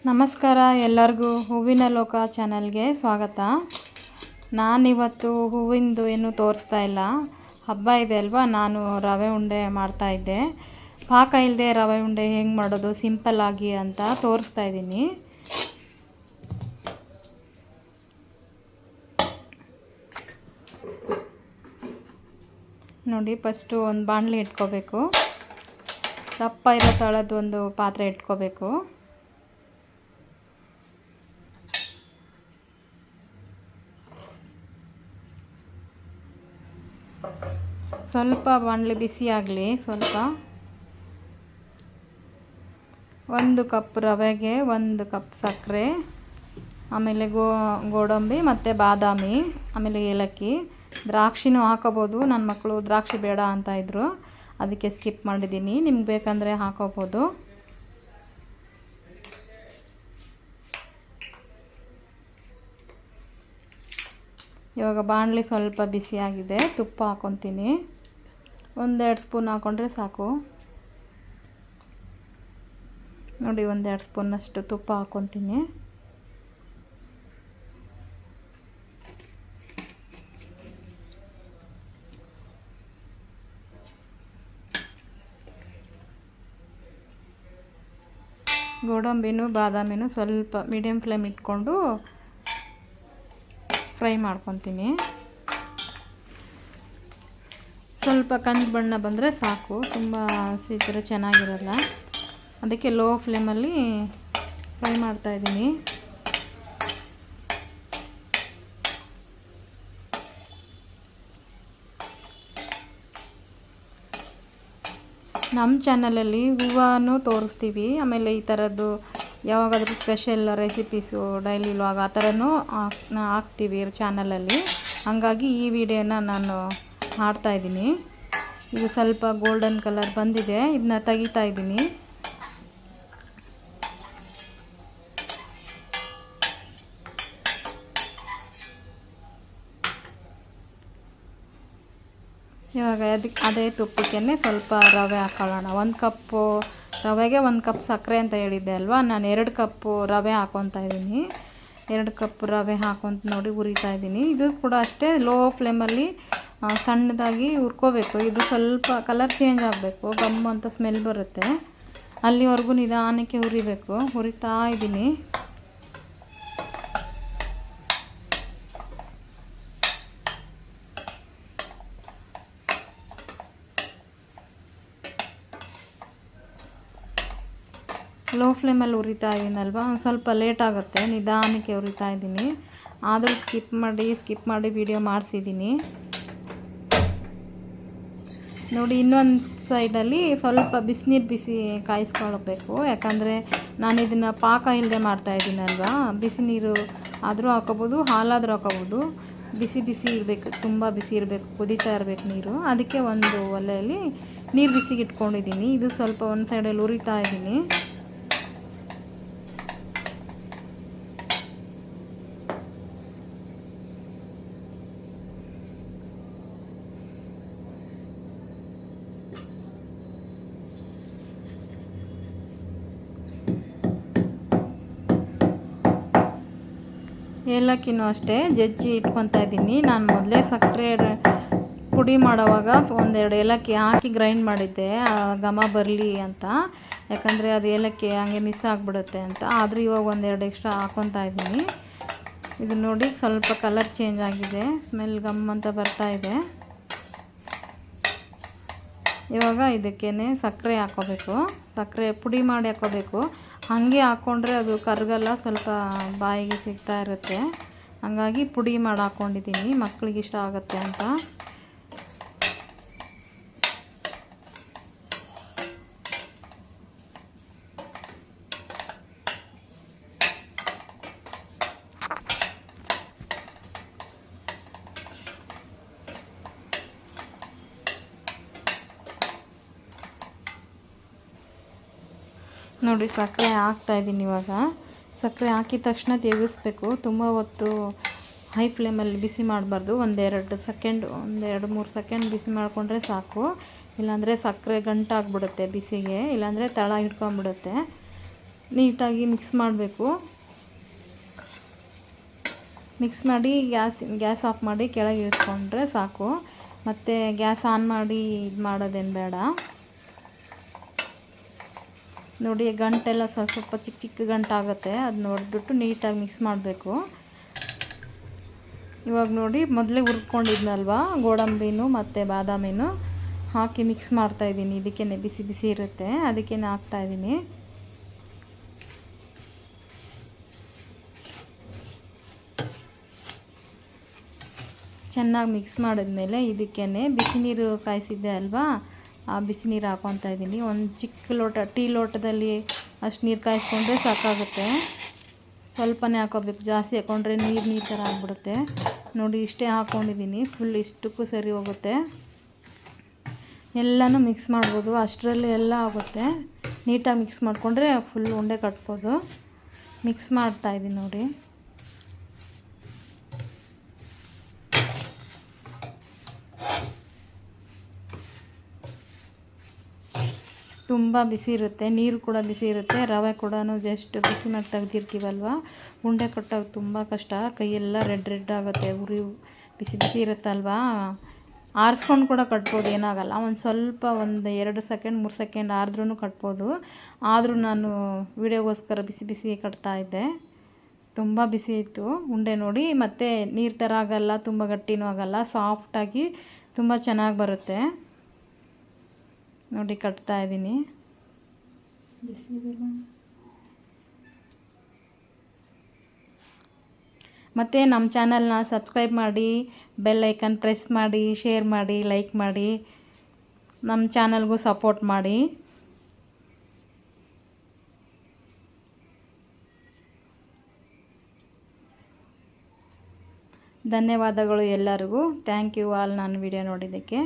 ನಮಸ್ಕಾರ ಎಲ್ಲರಿಗೂ ಹೂವಿನ ಲೋಕ ಚಾನಲ್ಗೆ ಸ್ವಾಗತ. ನಾನಿವತ್ತು ಹೂವಿಂದು ಏನು ತೋರಿಸ್ತಾ ಇಲ್ಲ, ಹಬ್ಬ ಇದೆ ಅಲ್ವಾ. ನಾನು ರವೆ ಉಂಡೆ ಮಾಡ್ತಾಯಿದ್ದೆ. ಪಾಕ ಇಲ್ಲದೆ ರವೆ ಉಂಡೆ ಹೆಂಗೆ ಮಾಡೋದು ಸಿಂಪಲ್ಲಾಗಿ ಅಂತ ತೋರಿಸ್ತಾ ಇದ್ದೀನಿ. ನೋಡಿ, ಫಸ್ಟು ಒಂದು ಬಾಣಲಿ ಇಟ್ಕೋಬೇಕು. ದಪ್ಪ ಇರೋ ತಳದ್ದು ಒಂದು ಪಾತ್ರೆ ಇಟ್ಕೋಬೇಕು. ಸ್ವಲ್ಪ ಬಾಣಲೆ ಬಿಸಿ ಆಗಲಿ. ಸ್ವಲ್ಪ 1 ಕಪ್ ರವೆಗೆ 1 ಕಪ್ ಸಕ್ಕರೆ, ಆಮೇಲೆ ಗೋಡಂಬಿ ಮತ್ತು ಬಾದಾಮಿ, ಆಮೇಲೆ ಏಲಕ್ಕಿ, ದ್ರಾಕ್ಷಿನೂ ಹಾಕೋಬೋದು. ನನ್ನ ಮಕ್ಕಳು ದ್ರಾಕ್ಷಿ ಬೇಡ ಅಂತ ಇದ್ದರು, ಅದಕ್ಕೆ ಸ್ಕಿಪ್ ಮಾಡಿದ್ದೀನಿ. ನಿಮ್ಗೆ ಬೇಕಂದರೆ ಹಾಕೋಬೋದು. ಇವಾಗ ಬಾಣಲಿ ಸ್ವಲ್ಪ ಬಿಸಿಯಾಗಿದೆ. ತುಪ್ಪ ಹಾಕ್ಕೊತೀನಿ. 1-2 ಸ್ಪೂನ್ ಹಾಕ್ಕೊಂಡ್ರೆ ಸಾಕು. ನೋಡಿ, 1-2 ಸ್ಪೂನಷ್ಟು ತುಪ್ಪ ಹಾಕ್ಕೊತೀನಿ. ಗೋಡಂಬಿನೂ ಬಾದಾಮಿನೂ ಸ್ವಲ್ಪ ಮೀಡಿಯಮ್ ಫ್ಲೇಮ್ ಇಟ್ಕೊಂಡು ಫ್ರೈ ಮಾಡ್ಕೊತೀನಿ. ಸ್ವಲ್ಪ ಕಂದು ಬಣ್ಣ ಬಂದರೆ ಸಾಕು, ತುಂಬ ಹಸಿದ್ರೆ ಚೆನ್ನಾಗಿರಲ್ಲ. ಅದಕ್ಕೆ ಲೋ ಫ್ಲೇಮಲ್ಲಿ ಫ್ರೈ ಮಾಡ್ತಾಯಿದ್ದೀನಿ. ನಮ್ಮ ಚಾನಲಲ್ಲಿ ಹೂವನ್ನು ತೋರಿಸ್ತೀವಿ. ಆಮೇಲೆ ಈ ಥರದ್ದು ಯಾವಾಗಾದರೂ ಸ್ಪೆಷಲ್ ರೆಸಿಪೀಸು, ಡೈಲಿ ವ್ಲಾಗ್ ಆ ಥರನೂ ಹಾಕ್ತೀವಿ ಚಾನಲಲ್ಲಿ. ಹಾಗಾಗಿ ಈ ವಿಡಿಯೋನ ನಾನು ಮಾಡ್ತಾಯಿದ್ದೀನಿ. ಇದು ಸ್ವಲ್ಪ ಗೋಲ್ಡನ್ ಕಲರ್ ಬಂದಿದೆ, ಇದನ್ನ ತೆಗಿತಾ ಇದ್ದೀನಿ. ಇವಾಗ ಅದೇ ತುಪ್ಪಕ್ಕೆ ಸ್ವಲ್ಪ ರವೆ ಹಾಕೊಳ್ಳೋಣ. 1 ಕಪ್ಪು ರವೆಗೆ 1 ಕಪ್ ಸಕ್ಕರೆ ಅಂತ ಹೇಳಿದ್ದೆ ಅಲ್ವಾ. ನಾನು 2 ಕಪ್ಪು ರವೆ ಹಾಕ್ಕೊತಾ ಇದ್ದೀನಿ. 2 ಕಪ್ ರವೆ ಹಾಕ್ಕೊಂತ ನೋಡಿ ಹುರಿತಾ ಇದ್ದೀನಿ. ಇದು ಕೂಡ ಅಷ್ಟೇ ಲೋ ಫ್ಲೇಮಲ್ಲಿ ಸಣ್ಣದಾಗಿ ಹುರ್ಕೋಬೇಕು. ಇದು ಸ್ವಲ್ಪ ಕಲರ್ ಚೇಂಜ್ ಆಗಬೇಕು, ಗಮ್ ಅಂತ ಸ್ಮೆಲ್ ಬರುತ್ತೆ. ಅಲ್ಲಿವರೆಗೂ ನಿಧಾನಕ್ಕೆ ಹುರಿಬೇಕು. ಹುರಿತಾ ಇದ್ದೀನಿ. ಲೋ ಫ್ಲೇಮಲ್ಲಿ ಹುರಿತಾ ಇದ್ದೀನಲ್ವ, ಸ್ವಲ್ಪ ಲೇಟ್ ಆಗುತ್ತೆ. ನಿಧಾನಕ್ಕೆ ಹುರಿತಾ ಇದ್ದೀನಿ. ಆದರೂ ಸ್ಕಿಪ್ ಮಾಡಿ ವಿಡಿಯೋ ಮಾಡಿಸಿದ್ದೀನಿ. ನೋಡಿ, ಇನ್ನೊಂದು ಸೈಡಲ್ಲಿ ಸ್ವಲ್ಪ ಬಿಸಿನೀರು ಕಾಯಿಸ್ಕೊಳ್ಬೇಕು. ಯಾಕಂದರೆ ನಾನು ಇದನ್ನು ಪಾಕ ಇಲ್ಲದೆ ಮಾಡ್ತಾಯಿದ್ದೀನಲ್ವ. ಬಿಸಿನೀರು ಆದರೂ ಹಾಕೋಬೋದು, ಹಾಲಾದರೂ ಹಾಕೋಬೋದು. ಬಿಸಿ ಇರಬೇಕು, ತುಂಬ ಬಿಸಿ ಇರಬೇಕು, ಕುದೀತಾ ಇರಬೇಕು ನೀರು. ಅದಕ್ಕೆ ಒಂದು ಒಲೆಯಲ್ಲಿ ನೀರು ಬಿಸಿಗೆ ಇಟ್ಕೊಂಡಿದ್ದೀನಿ. ಇದು ಸ್ವಲ್ಪ ಒಂದು ಸೈಡಲ್ಲಿ ಹುರಿತಾ ಇದ್ದೀನಿ. ಏಲಕ್ಕಿನೂ ಅಷ್ಟೇ ಜಜ್ಜಿ ಇಟ್ಕೊತಾ ಇದ್ದೀನಿ. ನಾನು ಮೊದಲೇ ಸಕ್ಕರೆ ಪುಡಿ ಮಾಡೋವಾಗ 1-2 ಏಲಕ್ಕಿ ಹಾಕಿ ಗ್ರೈಂಡ್ ಮಾಡಿದ್ದೆ, ಘಮ ಬರಲಿ ಅಂತ. ಯಾಕಂದರೆ ಅದು ಏಲಕ್ಕಿ ಹಂಗೆ ಮಿಸ್ ಆಗಿಬಿಡುತ್ತೆ ಅಂತ. ಆದರೂ ಇವಾಗ 1-2 ಎಕ್ಸ್ಟ್ರಾ ಹಾಕ್ಕೊತಾ ಇದ್ದೀನಿ. ಇದು ನೋಡಿ, ಸ್ವಲ್ಪ ಕಲರ್ ಚೇಂಜ್ ಆಗಿದೆ, ಸ್ಮೆಲ್ ಗಮ್ ಅಂತ ಬರ್ತಾ ಇದೆ. ಇವಾಗ ಇದಕ್ಕೇ ಸಕ್ಕರೆ ಹಾಕ್ಕೋಬೇಕು. ಸಕ್ಕರೆ ಪುಡಿ ಮಾಡಿ ಹಾಕ್ಕೋಬೇಕು. ಹಾಗೆ ಹಾಕ್ಕೊಂಡ್ರೆ ಅದು ಕರಗಲ್ಲ, ಸ್ವಲ್ಪ ಬಾಯಿಗೆ ಸಿಗ್ತಾ ಇರುತ್ತೆ. ಹಾಗಾಗಿ ಪುಡಿ ಮಾಡಿ ಹಾಕ್ಕೊಂಡಿದ್ದೀನಿ, ಮಕ್ಕಳಿಗೆ ಇಷ್ಟ ಆಗುತ್ತೆ ಅಂತ. ನೋಡಿ, ಸಕ್ಕರೆ ಹಾಕ್ತಾಯಿದ್ದೀನಿ. ಇವಾಗ ಸಕ್ಕರೆ ಹಾಕಿದ ತಕ್ಷಣ ತೆಗೆಸ್ಬೇಕು. ತುಂಬ ಹೊತ್ತು ಹೈ ಫ್ಲೇಮಲ್ಲಿ ಬಿಸಿ ಮಾಡಬಾರ್ದು. 1-2 ಸೆಕೆಂಡ್, 1-2-3 ಸೆಕೆಂಡ್ ಬಿಸಿ ಮಾಡಿಕೊಂಡ್ರೆ ಸಾಕು. ಇಲ್ಲಾಂದರೆ ಸಕ್ಕರೆ ಗಂಟಾಗ್ಬಿಡುತ್ತೆ ಬಿಸಿಗೆ, ಇಲ್ಲಾಂದರೆ ತಳ ಹಿಡ್ಕೊಂಬಿಡುತ್ತೆ. ನೀಟಾಗಿ ಮಿಕ್ಸ್ ಮಾಡಬೇಕು. ಮಿಕ್ಸ್ ಮಾಡಿ ಗ್ಯಾಸ್ ಆಫ್ ಮಾಡಿ ಕೆಳಗೆ ಇಟ್ಕೊಂಡ್ರೆ ಸಾಕು. ಮತ್ತು ಗ್ಯಾಸ್ ಆನ್ ಮಾಡಿ ಇದು ಮಾಡೋದೇನು ಬೇಡ. ನೋಡಿ ಗಂಟೆಲ್ಲ ಸ್ವಲ್ಪ ಚಿಕ್ಕ ಚಿಕ್ಕ ಗಂಟಾಗುತ್ತೆ, ಅದು ನೋಡಿಬಿಟ್ಟು ನೀಟಾಗಿ ಮಿಕ್ಸ್ ಮಾಡಬೇಕು. ಇವಾಗ ನೋಡಿ ಮೊದಲೇ ಹುರಿದ್ಕೊಂಡಿದ್ನಲ್ವ ಗೋಡಂಬಿನೂ ಮತ್ತು ಬಾದಾಮಿನೂ ಹಾಕಿ ಮಿಕ್ಸ್ ಮಾಡ್ತಾಯಿದ್ದೀನಿ. ಇದಕ್ಕೇ ಬಿಸಿ ಬಿಸಿ ಇರುತ್ತೆ, ಅದಕ್ಕೇ ಹಾಕ್ತಾಯಿದ್ದೀನಿ. ಚೆನ್ನಾಗಿ ಮಿಕ್ಸ್ ಮಾಡಿದ್ಮೇಲೆ ಇದಕ್ಕೇ ಬಿಸಿ ನೀರು ಕಾಯಿಸಿದ್ದೆ ಅಲ್ವಾ, ಆ ಬಿಸಿ ನೀರು ಹಾಕ್ಕೊತಾ ಇದ್ದೀನಿ. ಒಂದು ಚಿಕ್ಕ ಲೋಟ, ಟೀ ಲೋಟದಲ್ಲಿ ಅಷ್ಟು ನೀರು ಕಾಯಿಸ್ಕೊಂಡ್ರೆ ಸಾಕಾಗುತ್ತೆ. ಸ್ವಲ್ಪನೇ ಹಾಕೋಬೇಕು, ಜಾಸ್ತಿ ಹಾಕ್ಕೊಂಡ್ರೆ ನೀರು ಥರ ಆಗಿಬಿಡುತ್ತೆ. ನೋಡಿ ಇಷ್ಟೇ ಹಾಕ್ಕೊಂಡಿದ್ದೀನಿ, ಫುಲ್ ಇಷ್ಟಕ್ಕೂ ಸರಿ ಹೋಗುತ್ತೆ. ಎಲ್ಲನೂ ಮಿಕ್ಸ್ ಮಾಡ್ಬೋದು, ಅಷ್ಟರಲ್ಲಿ ಎಲ್ಲ ಆಗುತ್ತೆ. ನೀಟಾಗಿ ಮಿಕ್ಸ್ ಮಾಡಿಕೊಂಡ್ರೆ ಫುಲ್ ಉಂಡೆ ಕಟ್ಬೋದು. ಮಿಕ್ಸ್ ಮಾಡ್ತಾಯಿದ್ದೀನಿ ನೋಡಿ. ತುಂಬ ಬಿಸಿ ಇರುತ್ತೆ, ನೀರು ಕೂಡ ಬಿಸಿ ಇರುತ್ತೆ, ರವೆ ಕೂಡ ಜಸ್ಟ್ ಬಿಸಿ ಮಾಡಿ ತೆಗ್ದಿರ್ತೀವಲ್ವ, ಉಂಡೆ ಕಟ್ಟೋದು ತುಂಬ ಕಷ್ಟ. ಕೈಯೆಲ್ಲ ರೆಡ್ ಆಗುತ್ತೆ, ಉರಿ ಬಿಸಿ ಬಿಸಿ ಇರುತ್ತಲ್ವ. ಆರಿಸ್ಕೊಂಡು ಕೂಡ ಕಟ್ಬೋದು, ಏನಾಗಲ್ಲ. ಒಂದು ಸ್ವಲ್ಪ 2 ಸೆಕೆಂಡ್ 3 ಸೆಕೆಂಡ್ ಆದ್ರೂ ಕಟ್ಬೋದು. ಆದರೂ ನಾನು ವಿಡಿಯೋಗೋಸ್ಕರ ಬಿಸಿ ಬಿಸಿ ಕಟ್ತಾಯಿದ್ದೆ. ತುಂಬ ಬಿಸಿ ಇತ್ತು ಉಂಡೆ ನೋಡಿ. ಮತ್ತು ನೀರು ಥರ ಆಗಲ್ಲ, ತುಂಬ ಗಟ್ಟಿನೂ ಆಗಲ್ಲ, ಸಾಫ್ಟಾಗಿ ತುಂಬ ಚೆನ್ನಾಗಿ ಬರುತ್ತೆ. ನೋಡಿ ಕಟ್ತಾಯಿದ್ದೀನಿ. ಮತ್ತು ನಮ್ಮ ಚಾನಲ್ನ ಸಬ್ಸ್ಕ್ರೈಬ್ ಮಾಡಿ, ಬೆಲ್ ಐಕನ್ ಪ್ರೆಸ್ ಮಾಡಿ, ಶೇರ್ ಮಾಡಿ, ಲೈಕ್ ಮಾಡಿ, ನಮ್ಮ ಚಾನಲ್ಗೂ ಸಪೋರ್ಟ್ ಮಾಡಿ. ಧನ್ಯವಾದಗಳು ಎಲ್ಲರಿಗೂ. ಥ್ಯಾಂಕ್ ಯು ಆಲ್ ನನ್ನ ವಿಡಿಯೋ ನೋಡಿದ್ದಕ್ಕೆ.